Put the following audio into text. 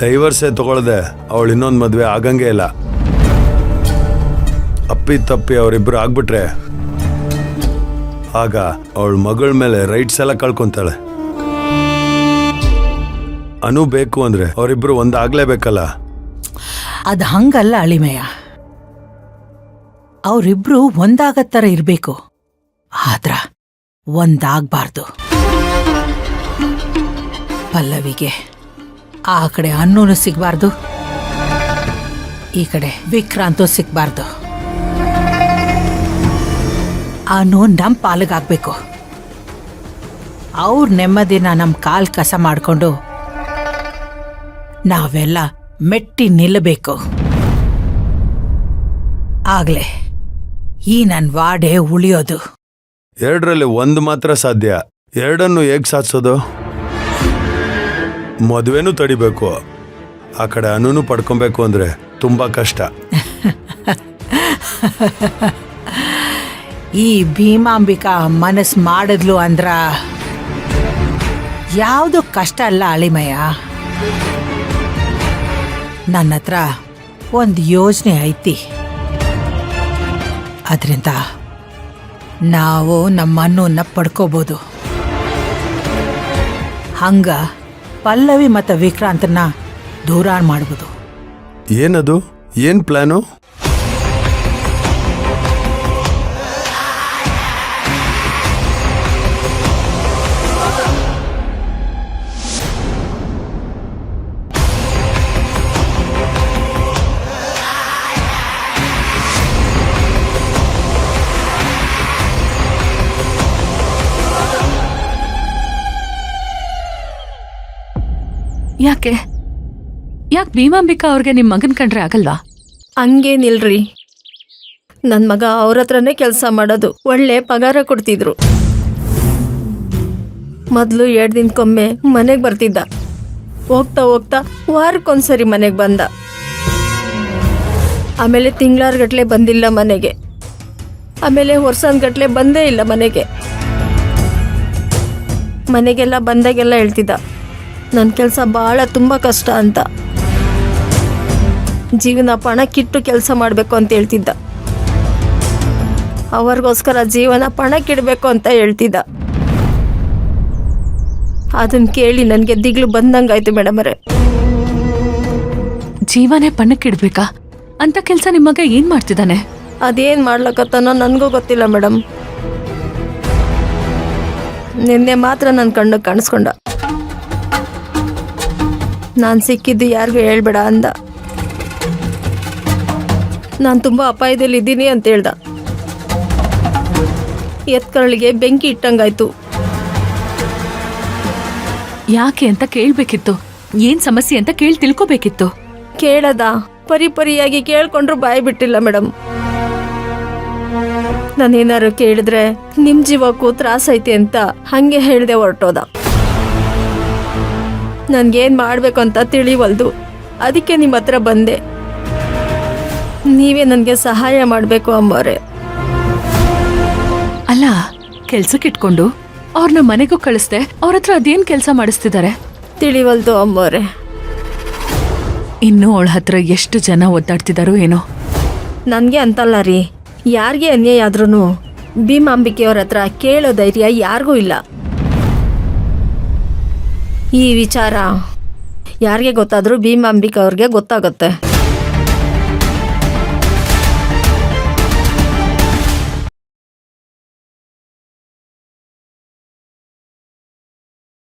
ಡೈವರ್ಸೇ ತಗೊಳ್ದೆ ಅವಳು ಇನ್ನೊಂದು ಮದುವೆ ಆಗಂಗೆ ಇಲ್ಲ. ಅಪ್ಪಿ ತಪ್ಪಿ ಅವರಿಬ್ರು ಆಗ್ಬಿಟ್ರೆ ಆಗ ಅವಳ ಮಗಳ ಮೇಲೆ ರೈಟ್ಸ್ ಎಲ್ಲ ಕಳ್ಕೊಂತಾಳೆ. ಅನು ಬೇಕು ಅಂದ್ರೆ ಅವರಿಬ್ರು ಒಂದಾಗ್ಲೇಬೇಕಲ್ಲ. ಅದು ಹಂಗಲ್ಲ ಅಳಿಮಯ್ಯ, ಅವರಿಬ್ರು ಒಂದಾಗತ್ತರ ಇರ್ಬೇಕು, ಆದ್ರ ಒಂದಾಗ್ಬಾರ್ದು. ಪಲ್ಲವಿಗೆ ಆ ಕಡೆ ಅನ್ನೂನು ಸಿಗ್ಬಾರ್ದು, ಈ ಕಡೆ ವಿಕ್ರಾಂತು ಸಿಗ್ಬಾರ್ದು. ಅನು ನಮ್ ಪಾಲಿಗಾಗ್ಬೇಕು. ಅವ್ರ ನೆಮ್ಮದಿನ ನಮ್ ಕಾಲ್ ಕಸ ಮಾಡ್ಕೊಂಡು ನಾವೆಲ್ಲ ಮೆಟ್ಟಿ ನಿಲ್ಲಬೇಕು. ಆಗ್ಲೇ ಈ ನನ್ ವಾಡೆ ಉಳಿಯೋದು. ಎರಡರಲ್ಲಿ ಒಂದು ಮಾತ್ರ ಸಾಧ್ಯ. ಎರಡನ್ನು ಹೇಗ್ ಸಾಧಿಸೋದು? ಮದುವೆನೂ ತಡಿಬೇಕು, ಆ ಕಡೆ ಅನುನು ಪಡ್ಕೊಬೇಕು ಅಂದ್ರೆ ತುಂಬಾ ಕಷ್ಟ. ಈ ಭೀಮಾಂಬಿಕಾ ಮನಸ್ ಮಾಡಿದ್ಲು ಅಂದ್ರ ಯಾವುದು ಕಷ್ಟ ಅಲ್ಲ ಅಳಿಮಯ್ಯ. ನನ್ನ ಹತ್ರ ಒಂದು ಯೋಜನೆ ಐತಿ. ಅದರಿಂದ ನಾವು ನಮ್ಮನ್ನ ಪಡ್ಕೋಬೋದು. ಹಂಗ ಪಲ್ಲವಿ ಮತ್ತು ವಿಕ್ರಾಂತನ ದೂರ ಮಾಡ್ಬೋದು. ಏನದು? ಏನ್ ಪ್ಲಾನು? ಯಾಕೆ ಭೀಮಾಂಬಿಕಾ ಅವ್ರಿಗೆ ನಿಮ್ ಮಗನ್ ಕಂಡ್ರೆ ಆಗಲ್ವಾ? ಹಂಗೇನಿಲ್ರಿ, ನನ್ನ ಮಗ ಅವ್ರ ಹತ್ರನೇ ಕೆಲಸ ಮಾಡೋದು, ಒಳ್ಳೆ ಪಗಾರ ಕೊಡ್ತಿದ್ರು. ಮೊದಲು 2 ದಿನಕ್ಕೊಮ್ಮೆ ಮನೆಗೆ ಬರ್ತಿದ್ದ, ಹೋಗ್ತಾ ಹೋಗ್ತಾ ವಾರಕ್ಕೊಂದ್ಸರಿ ಮನೆಗೆ ಬಂದ. ಆಮೇಲೆ ತಿಂಗಳಾರ್ಗಟ್ಲೆ ಬಂದಿಲ್ಲ ಮನೆಗೆ, ಆಮೇಲೆ ವರ್ಷಾನ್ಗಟ್ಲೆ ಬಂದೇ ಇಲ್ಲ ಮನೆಗೆ. ಮನೆಗೆಲ್ಲ ಬಂದಾಗೆಲ್ಲ ಹೇಳ್ತಿದ್ದ, ನನ್ನ ಕೆಲಸ ಭಾಳ ತುಂಬ ಕಷ್ಟ ಅಂತ, ಜೀವನ ಪಣಕ್ಕಿಟ್ಟು ಕೆಲಸ ಮಾಡಬೇಕು ಅಂತ ಹೇಳ್ತಿದ್ದ. ಅವ್ರಿಗೋಸ್ಕರ ಜೀವನ ಪಣಕ್ಕಿಡಬೇಕು ಅಂತ ಹೇಳ್ತಿದ್ದ. ಅದನ್ನ ಕೇಳಿ ನನಗೆ ದಿಗ್ಲು ಬಂದಂಗಾಯ್ತು ಮೇಡಮರೇ. ಜೀವನೇ ಪಣಕ್ಕಿಡ್ಬೇಕಾ? ಅಂತ ಕೆಲಸ ನಿಮ್ಮ ಮಗ ಏನ್ ಮಾಡ್ತಿದ್ದಾನೆ? ಅದೇನು ಮಾಡ್ಲಕತ್ತಾನೋ ನನಗೂ ಗೊತ್ತಿಲ್ಲ ಮೇಡಮ್. ನಿನ್ನೆ ಮಾತ್ರ ನನ್ನ ಕಣ್ಣು ಕಾಣಿಸ್ಕೊಂಡ. ನಾನು ಸಿಕ್ಕಿದ್ದು ಯಾರಿಗೂ ಹೇಳ್ಬೇಡ ಅಂದ. ನಾನು ತುಂಬ ಅಪಾಯದಲ್ಲಿ ಇದ್ದೀನಿ ಅಂತ ಹೇಳ್ದ. ಎತ್ಕರಳಿಗೆ ಬೆಂಕಿ ಇಟ್ಟಂಗಾಯ್ತು. ಯಾಕೆ ಅಂತ ಕೇಳ್ಬೇಕಿತ್ತು, ಏನ್ ಸಮಸ್ಯೆ ಅಂತ ಕೇಳಿ ತಿಳ್ಕೊಬೇಕಿತ್ತು. ಕೇಳದ ಪರಿಯಾಗಿ ಕೇಳ್ಕೊಂಡ್ರು ಬಾಯಿ ಬಿಟ್ಟಿಲ್ಲ ಮೇಡಮ್. ನಾನೇನಾರು ಕೇಳಿದ್ರೆ ನಿಮ್ ಜೀವಕ್ಕೂ ತ್ರಾಸೈತೆ ಅಂತ ಹಂಗೆ ಹೇಳ್ದೆ ಹೊರಟೋದ. ನನ್ಗೇನ್ ಮಾಡ್ಬೇಕು ಅಂತ ತಿಳಿವಲ್ದು, ಅದಕ್ಕೆ ನಿಮ್ಮ ಹತ್ರ ಬಂದೆ. ನೀವೇ ನನಗೆ ಸಹಾಯ ಮಾಡಬೇಕು ಅಮ್ಮವ್ರೆ. ಅಲ್ಲ, ಕೆಲ್ಸಕ್ಕಿಟ್ಕೊಂಡು ಅವ್ರನ್ನ ಮನೆಗೂ ಕಳಿಸ್ದೆ, ಅವ್ರ ಹತ್ರ ಅದೇನ್ ಕೆಲಸ ಮಾಡಿಸ್ತಿದ್ದಾರೆ? ತಿಳಿವಲ್ದು ಅಮ್ಮವ್ರೆ. ಇನ್ನು ಅವಳ ಹತ್ರ ಎಷ್ಟು ಜನ ಒದ್ದಾಡ್ತಿದಾರೋ ಏನೋ. ನನಗೆ ಅಂತಲ್ಲ ರೀ, ಯಾರಿಗೆ ಅನ್ಯಾಯ ಆದ್ರೂ ಭೀಮಾಂಬಿಕೆಯವ್ರ ಹತ್ರ ಕೇಳೋ ಧೈರ್ಯ ಯಾರಿಗೂ ಇಲ್ಲ. ಈ ವಿಚಾರ ಯಾರಿಗೆ ಗೊತ್ತಾದ್ರೂ ಭೀಮಾಂಬಿಕೆ ಅವ್ರಿಗೆ ಗೊತ್ತಾಗುತ್ತೆ.